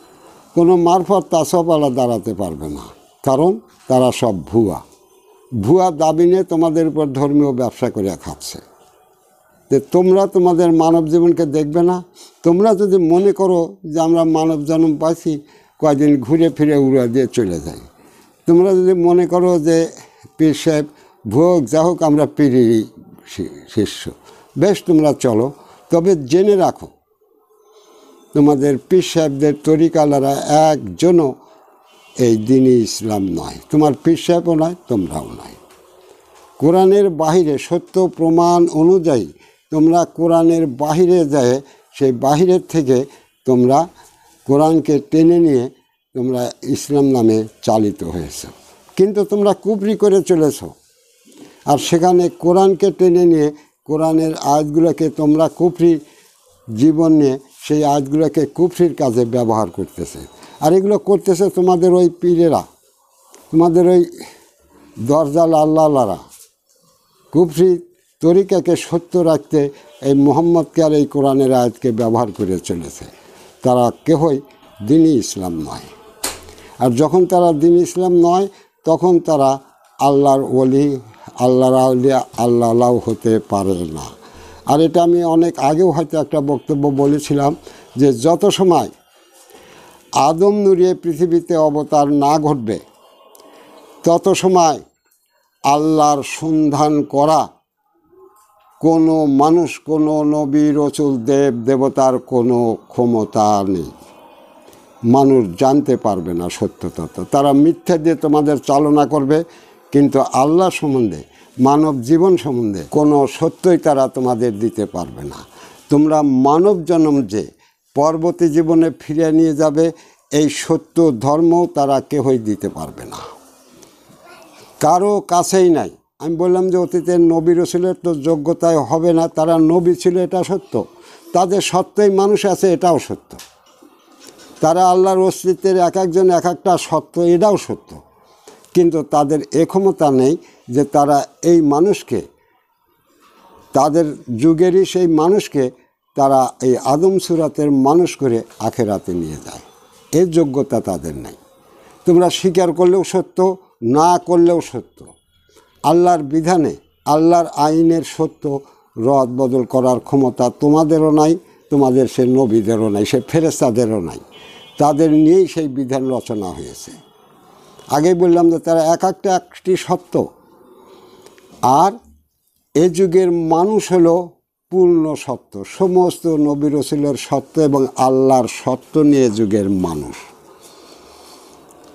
[SPEAKER 1] কোনো মারফত তাসওয়াফওয়ালা দাঁড়াতে পারবে না। কারণ তারা সব ভুয়া। ভুয়া দাবি নিয়ে তোমাদের উপর ধর্মীয় ব্যবসা করে খাচ্ছে। যে তোমরা তোমাদের মানব জীবনকে দেখবে না। তোমরা যদি মনে করো যে আমরা মানব জন্ম পাইছি, কয়েকদিন ঘুরে ফিরে উড়া দিয়ে চলে যাই, তোমরা যদি মনে করো যে পীর সাহেব ভুয়া যা হোক আমরা পীরেরই শিষ্য, বেশ তোমরা চলো, তবে জেনে রাখো তোমাদের পীর সাহেবদের তরিকালারা একজনও এই দিনই ইসলাম নয়। তোমার পীর সাহেবও নয়, তোমরাও নয়। কোরআনের বাহিরে সত্য প্রমাণ অনুযায়ী তোমরা কোরআনের বাহিরে যায়, সেই বাহিরের থেকে তোমরা কোরআনকে টেনে নিয়ে তোমরা ইসলাম নামে চালিত হয়েছ, কিন্তু তোমরা কুফরি করে চলেছ। আর সেখানে কোরআনকে টেনে নিয়ে কোরআনের আয়াতগুলোকে তোমরা কুফরি জীবন নিয়ে সেই আয়াতগুলোকে কুফরির কাজে ব্যবহার করতেছে। আর এগুলো করতেছে তোমাদের ওই পীরেরা, তোমাদের ওই দরজাল আল্লাহরা কুফরি তরিকাকে সত্য রাখতে এই মুহাম্মদকে আর এই কোরআনের আয়াতকে ব্যবহার করে চলেছে। তারা কেহই দ্বীন-ই ইসলাম নয়। আর যখন তারা দ্বীন-ই ইসলাম নয় তখন তারা আল্লাহর ওলি, আল্লাহর আউলিয়া, আল্লাহ হতে পারে না। আর এটা আমি অনেক আগেও হয়তো একটা বক্তব্য বলেছিলাম যে যত সময় আদম নূরে পৃথিবীতে অবতার না ঘটবে তত সময় আল্লাহর সন্ধান করা কোনো মানুষ, কোনো নবী, রসুল, দেব দেবতার কোনো ক্ষমতা নেই। মানুষ জানতে পারবে না সত্য তত্ত্ব। তারা মিথ্যা দিয়ে তোমাদের চালনা করবে, কিন্তু আল্লাহ সম্বন্ধে, মানব জীবন সম্বন্ধে কোনো সত্যই তারা তোমাদের দিতে পারবে না। তোমরা মানব জন্ম যে পরবর্তী জীবনে ফিরে নিয়ে যাবে এই সত্য ধর্মও তারা কেউই দিতে পারবে না, কারো কাছেই নাই। আমি বললাম যে অতীতের নবী রসুলের তো যোগ্যতায় হবে না, তারা নবী ছিল এটা সত্য, তাদের সত্যই মানুষ আছে এটাও সত্য, তারা আল্লাহর অস্তিত্বের এক একজন এক একটা সত্য এটাও সত্য, কিন্তু তাদের এ ক্ষমতা নেই যে তারা এই মানুষকে, তাদের যুগেরই সেই মানুষকে তারা এই আদম সুরাতের মানুষ করে আখেরাতে নিয়ে যায়। এর যোগ্যতা তাদের নেই। তোমরা স্বীকার করলেও সত্য, না করলেও সত্য। আল্লাহর বিধানে, আল্লাহর আইনের সত্য রদ বদল করার ক্ষমতা তোমাদেরও নাই, তোমাদের সে নবীদেরও নাই, সে ফেরেশতাদেরও নাই। তাদের নিয়েই সেই বিধান রচনা হয়েছে। আগেই বললাম যে তারা এক একটা একটি সত্য। আর এ যুগের মানুষ হলো পূর্ণ সত্য, সমস্ত নবী রসুলের সত্য এবং আল্লাহর সত্য নিয়ে যুগের মানুষ।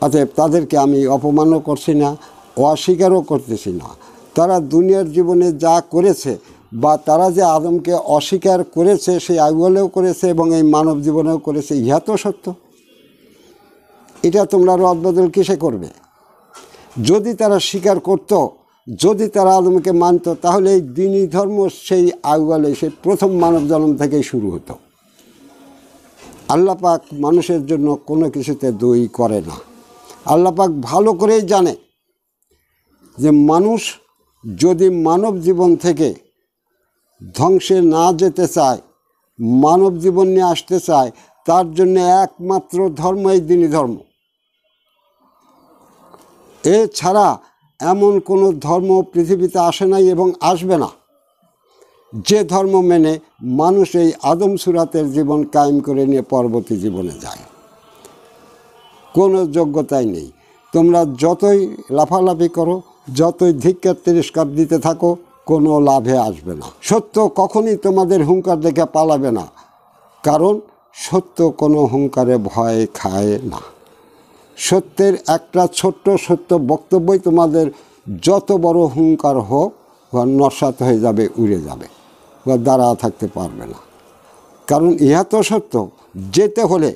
[SPEAKER 1] অতএব তাদেরকে আমি অপমানও করছি না, অস্বীকারও করতেছি না। তারা দুনিয়ার জীবনে যা করেছে বা তারা যে আদমকে অস্বীকার করেছে সেই আইওয়ালেও করেছে এবং এই মানব জীবনেও করেছে, ইহা তো সত্য। এটা তোমরা রদবদল কিসে করবে? যদি তারা স্বীকার করত, যদি তারা আদমকে মানত, তাহলে এই দ্বীন-ই ধর্ম সেই আইওয়ালে, সেই প্রথম মানব জন্ম থেকেই শুরু হতো। আল্লাহ পাক মানুষের জন্য কোনো কিছুতে দই করে না। আল্লাহ পাক ভালো করেই জানে যে মানুষ যদি মানব জীবন থেকে ধ্বংসে না যেতে চায়, মানব জীবন নিয়ে আসতে চায়, তার জন্য একমাত্র ধর্ম এই দ্বীন-ই ধর্ম। এছাড়া এমন কোনো ধর্ম পৃথিবীতে আসে নাই এবং আসবে না যে ধর্ম মেনে মানুষ এই আদম সুরাতের জীবন কায়েম করে নিয়ে পরবর্তী জীবনে যায়। কোনো যোগ্যতাই নেই। তোমরা যতই লাফালাফি করো, যতই ধিক্কার তিরস্কার দিতে থাকো, কোনো লাভে আসবে না। সত্য কখনই তোমাদের হুঙ্কার দেখে পালাবে না, কারণ সত্য কোনো হুঙ্কারে ভয় খায় না। সত্যের একটা ছোট্ট সত্য বক্তব্যই তোমাদের যত বড় হুঙ্কার হোক নস্যাৎ হয়ে যাবে, উড়ে যাবে, বা দাঁড়া থাকতে পারবে না। কারণ ইহা তো সত্য। যেতে হলে,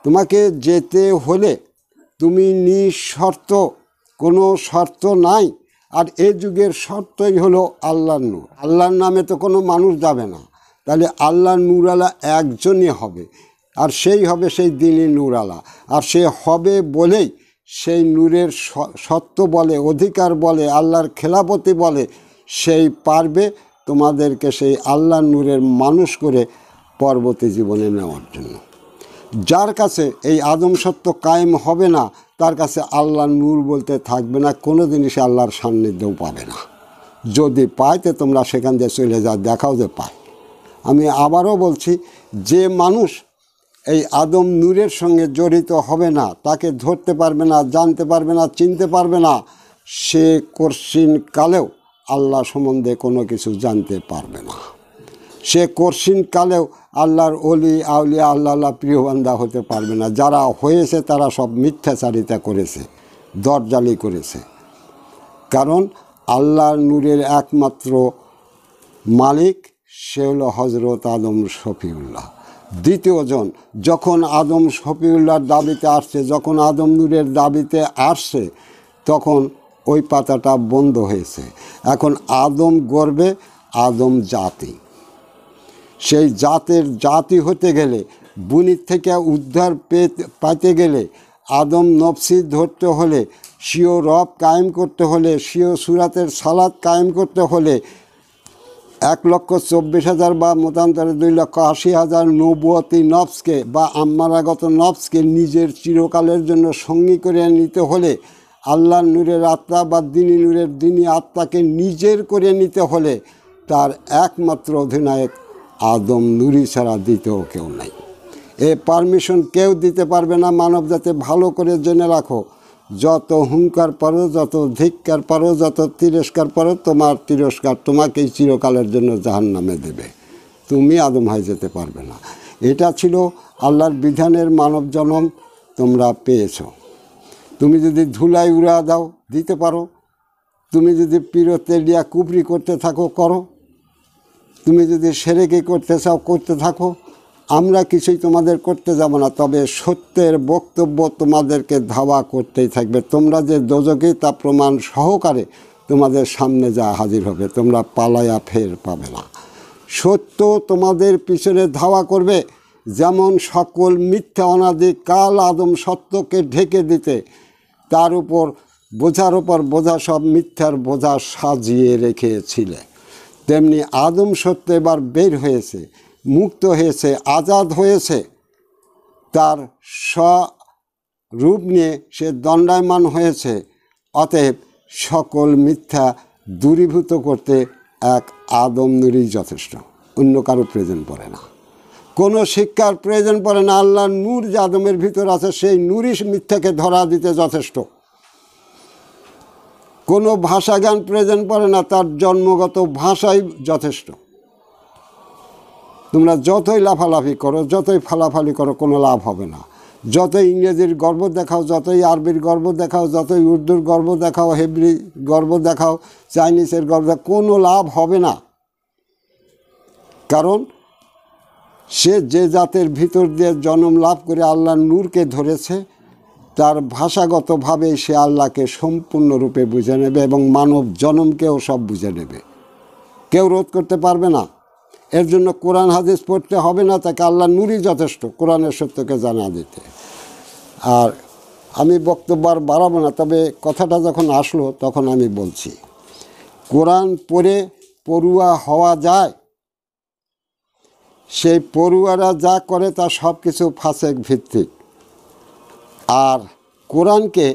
[SPEAKER 1] তোমাকে যেতে হলে তুমি নিঃশর্ত, কোনো শর্ত নাই। আর এ যুগের শর্তই হলো আল্লাহর নূর। আল্লাহর নামে তো কোনো মানুষ যাবে না, তাহলে আল্লাহর নূরওয়ালা একজনই হবে, আর সেই হবে সেই দ্বীন-ই নূরওয়ালা। আর সে হবে বলেই সেই নূরের সত্য বলে, অধিকার বলে, আল্লাহর খেলাপতি বলে, সেই পারবে তোমাদেরকে সেই আল্লাহর নূরের মানুষ করে পরবর্তী জীবনে নেওয়ার জন্য। যার কাছে এই আদম সত্য কায়েম হবে না, তার কাছে আল্লাহর নূর বলতে থাকবে না, কোনো জিনিস আল্লাহর সান্নিধ্যও পাবে না। যদি পায় তো তোমরা সেখান দিয়ে চলে যাও, দেখাও যে পায়। আমি আবারও বলছি, যে মানুষ এই আদম নূরের সঙ্গে জড়িত হবে না, তাকে ধরতে পারবে না, জানতে পারবে না, চিনতে পারবে না, সে কর্ষিণ কালেও আল্লাহ সম্বন্ধে কোনো কিছু জানতে পারবে না। সে কর্ষিণ কালেও আল্লাহর অলি, আউলিয়া, আল্লাহ প্রিয় বান্দা হতে পারবে না। যারা হয়েছে তারা সব মিথ্যাচারিতা করেছে, দরজালি করেছে। কারণ আল্লাহর নূরের একমাত্র মালিক সে হলো হজরত আদম শফিউল্লাহ। দ্বিতীয়জন যখন আদম শফিউল্লাহর দাবিতে আসছে, যখন আদম নূরের দাবিতে আসছে, তখন ওই পাতাটা বন্ধ হয়েছে। এখন আদম গর্বে আদম জাতি, সেই জাতি হতে গেলে, বুনির থেকে উদ্ধার পাইতে গেলে, আদম নফসি ধরতে হলে, স্বীয় রব কায়েম করতে হলে, স্বীয় সুরাতের সালাত কায়েম করতে হলে 1,24,000 বা মতান্তরে 2,80,000 নবুয়তি নফসকে বা আম্মারাগত নফসকে নিজের চিরকালের জন্য সঙ্গী করে নিতে হলে, আল্লাহর নূরের আত্মা বা দিনী নূরের দিনী আত্মাকে নিজের করে নিতে হলে তার একমাত্র অধিনায়ক আদম নূরি ছাড়া দ্বিতীয় কেউ নাই। এ পারমিশন কেউ দিতে পারবে না। মানব জাতি ভালো করে জেনে রাখো, যত হুঙ্কার পারো, যত ধিক্কার পারো, যত তিরস্কার পারো, তোমার তিরস্কার তোমাকেই চিরকালের জন্য জাহান্নামে দেবে। তুমি আদম হয়ে যেতে পারবে না। এটা ছিল আল্লাহর বিধানের মানব জনম তোমরা পেয়েছো। তুমি যদি ধুলাই উড়া দাও দিতে পারো, তুমি যদি পিরতেলিয়া কুবরি করতে থাকো করো, তুমি যদি সেরেকি করতে চাও করতে থাকো, আমরা কিছুই তোমাদের করতে যাব না। তবে সত্যের বক্তব্য তোমাদেরকে ধাওয়া করতেই থাকবে। তোমরা যে দোজকে তা প্রমাণ সহকারে তোমাদের সামনে যা হাজির হবে, তোমরা পালায়া ফের পাবে না। সত্য তোমাদের পিছনে ধাওয়া করবে, যেমন সকল মিথ্যা অনাদি কাল আদম সত্যকে ঢেকে দিতে তার উপর বোঝার উপর বোঝা সব মিথ্যার বোঝা সাজিয়ে রেখেছিলে, তেমনি আদম সত্য এবার বের হয়েছে, মুক্ত হয়েছে, আজাদ হয়েছে। তার স্বরূপ নিয়ে সে দণ্ডায়মান হয়েছে। অতএব সকল মিথ্যা দূরীভূত করতে এক আদম নূরই যথেষ্ট, অন্য কারো প্রয়োজন পড়ে না, কোনো শিক্ষার প্রয়োজন পড়ে না। আল্লাহর নূর যে আদমের ভিতর আছে সেই নূরই মিথ্যাকে ধরা দিতে যথেষ্ট। কোনো ভাষা জ্ঞান প্রয়োজন পড়ে না, তার জন্মগত ভাষাই যথেষ্ট। তোমরা যতই লাফালাফি করো, যতই ফালাফালি করো, কোনো লাভ হবে না। যতই ইংরেজির গর্ব দেখাও, যতই আরবির গর্ব দেখাও, যতই উর্দুর গর্ব দেখাও, হেব্রি গর্ব দেখাও, চাইনিজের গর্ব দেখাও, কোনো লাভ হবে না। কারণ সে যে জাতের ভিতর দিয়ে জন্ম লাভ করে আল্লাহর নূরকে ধরেছে, তার ভাষাগতভাবে সে আল্লাহকে সম্পূর্ণরূপে বুঝে নেবে এবং মানব জন্মকেও সব বুঝে নেবে। কেউ রোধ করতে পারবে না। এর জন্য কোরআন হাদিস পড়তে হবে না, তাকে আল্লাহর নূরই যথেষ্ট কোরআনের সত্যকে জানা দিতে। আর আমি বক্তব্য আর বাড়াবো না, তবে কথাটা যখন আসলো তখন আমি বলছি, কোরআন পড়ে পড়ুয়া হওয়া যায়। সেই পড়ুয়ারা যা করে তা সব কিছু ফাসেক ভিত্তিক। আর কোরআনকে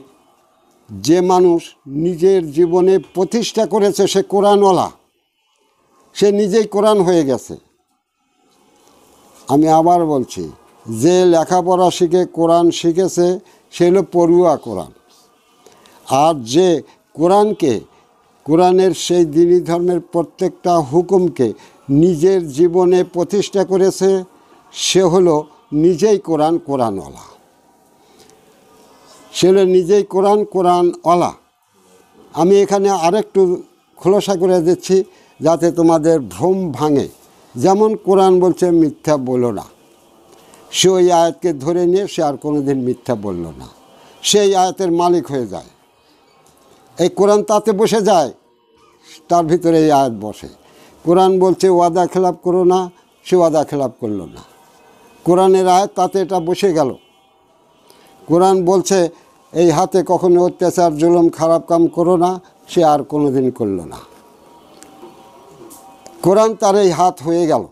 [SPEAKER 1] যে মানুষ নিজের জীবনে প্রতিষ্ঠা করেছে সে কোরআনওয়ালা, সে নিজেই কোরআন হয়ে গেছে। আমি আবার বলছি, যে লেখাপড়া শিখে কোরআন শিখেছে সে হলো পড়ুয়া কোরআন। আর যে কোরআনকে, কোরআনের সেই দ্বীনি ধর্মের প্রত্যেকটা হুকুমকে নিজের জীবনে প্রতিষ্ঠা করেছে সে হলো নিজেই কোরআনওয়ালা। সে হলো নিজেই কোরআনওয়ালা। আমি এখানে আরেকটু খোলাসা করে দিচ্ছি যাতে তোমাদের ভ্রম ভাঙে। যেমন কোরআন বলছে মিথ্যা বলো না, সে ওই আয়াতকে ধরে নিয়ে সে আর কোনো দিন মিথ্যা বলল না, সেই আয়াতের মালিক হয়ে যায়। এই কোরআন তাতে বসে যায়, তার ভিতরে এই আয়াত বসে। কোরআন বলছে ওয়াদা খেলাপ করো না, সে ওয়াদা খেলাপ করলো না, কোরআনের আয়াত তাতে এটা বসে গেল। কোরআন বলছে এই হাতে কখনো অত্যাচার জুলুম খারাপ কাম করো না, সে আর কোনো দিন করলো না। কোরআন তার এই হাত হয়ে গেল।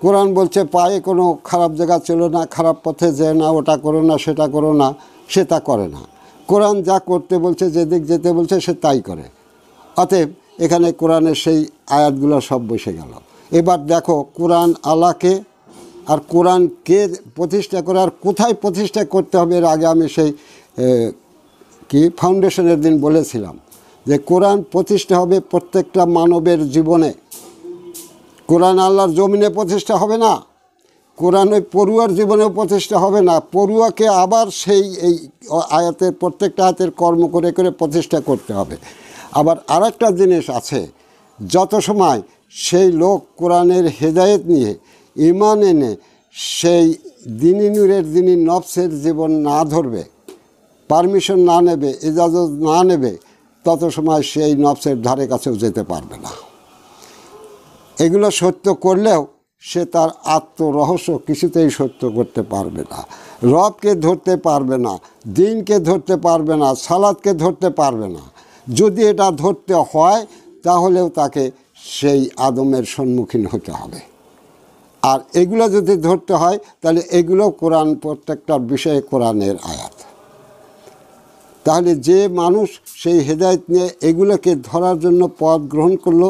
[SPEAKER 1] কোরআন বলছে পায়ে কোনো খারাপ জায়গা ছিল না, খারাপ পথে যেও না, ওটা করো না, সেটা করো না, সে তা করে না। কোরআন যা করতে বলছে, যেদিক যেতে বলছে সে তাই করে। অতএব এখানে কোরআনের সেই আয়াতগুলো সব বসে গেল। এবার দেখো কোরআন আল্লাহকে আর কোরআন কে প্রতিষ্ঠা করে আর কোথায় প্রতিষ্ঠা করতে হবে। এর আগে আমি সেই ফাউন্ডেশনের দিন বলেছিলাম যে কোরআন প্রতিষ্ঠা হবে প্রত্যেকটা মানবের জীবনে। কোরআন আল্লাহর জমিনে প্রতিষ্ঠা হবে না, কোরআন ওই পড়ুয়ার জীবনেও প্রতিষ্ঠা হবে না। পড়ুয়াকে আবার সেই এই আয়াতের প্রত্যেকটা আয়াতের কর্ম করে করে প্রতিষ্ঠা করতে হবে। আবার আরেকটা জিনিস আছে, যত সময় সেই লোক কোরআনের হেদায়েত নিয়ে ঈমান এনে সেই দ্বীনি নূরের দ্বীনি নফসের জীবন না ধরবে, পারমিশন না নেবে, ইজাজত না নেবে, তত সময় সেই নফসের ধারে কাছেও যেতে পারবে না। এগুলো সত্য করলেও সে তার আত্মরহস্য কিছুতেই সত্য করতে পারবে না, রবকে ধরতে পারবে না, দিনকে ধরতে পারবে না, সালাতকে ধরতে পারবে না। যদি এটা ধরতে হয় তাহলেও তাকে সেই আদমের সম্মুখীন হতে হবে। আর এগুলো যদি ধরতে হয় তাহলে এগুলো কোরআন, প্রত্যেকটা বিষয়ে কোরআনের আয়াত। তাহলে যে মানুষ সেই হেদায়েত নিয়ে এগুলোকে ধরার জন্য পথ গ্রহণ করলো,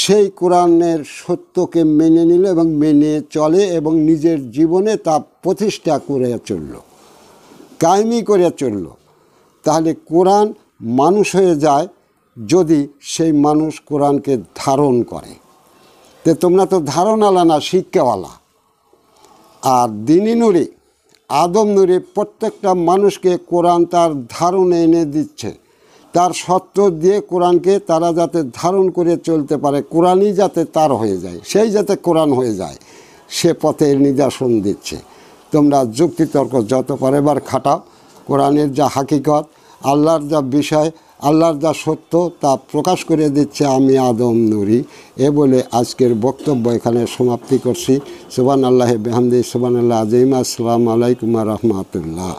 [SPEAKER 1] সেই কোরআনের সত্যকে মেনে নিল এবং মেনে চলে এবং নিজের জীবনে তা প্রতিষ্ঠা করে চলল, কায়েমি করে চলল, তাহলে কোরআন মানুষ হয়ে যায় যদি সেই মানুষ কোরআনকে ধারণ করে। তো তোমরা তো ধারণালা না, শিক্ষাওয়ালা। আর দিনী নূরি, আদম নূরি প্রত্যেকটা মানুষকে কোরআন তার ধারণে এনে দিচ্ছে, তার সত্য দিয়ে কোরআনকে তারা যাতে ধারণ করে চলতে পারে, কোরআনই যাতে তার হয়ে যায়, সেই যাতে কোরআন হয়ে যায়, সে পথের নিদর্শন দিচ্ছে। তোমরা যুক্তিতর্ক যত পারেবার খাটাও, কোরআনের যা হাকিকত, আল্লাহর যা বিষয়, আল্লাহর যা সত্য তা প্রকাশ করে দিচ্ছে আমি আদম নূরি। এ বলে আজকের বক্তব্য এখানে সমাপ্তি করছি। সুবহানাল্লাহি বিহামদিহি, সুবহানাল্লাহ আযীম। আসসালামু আলাইকুম ওয়া রাহমাতুল্লাহ।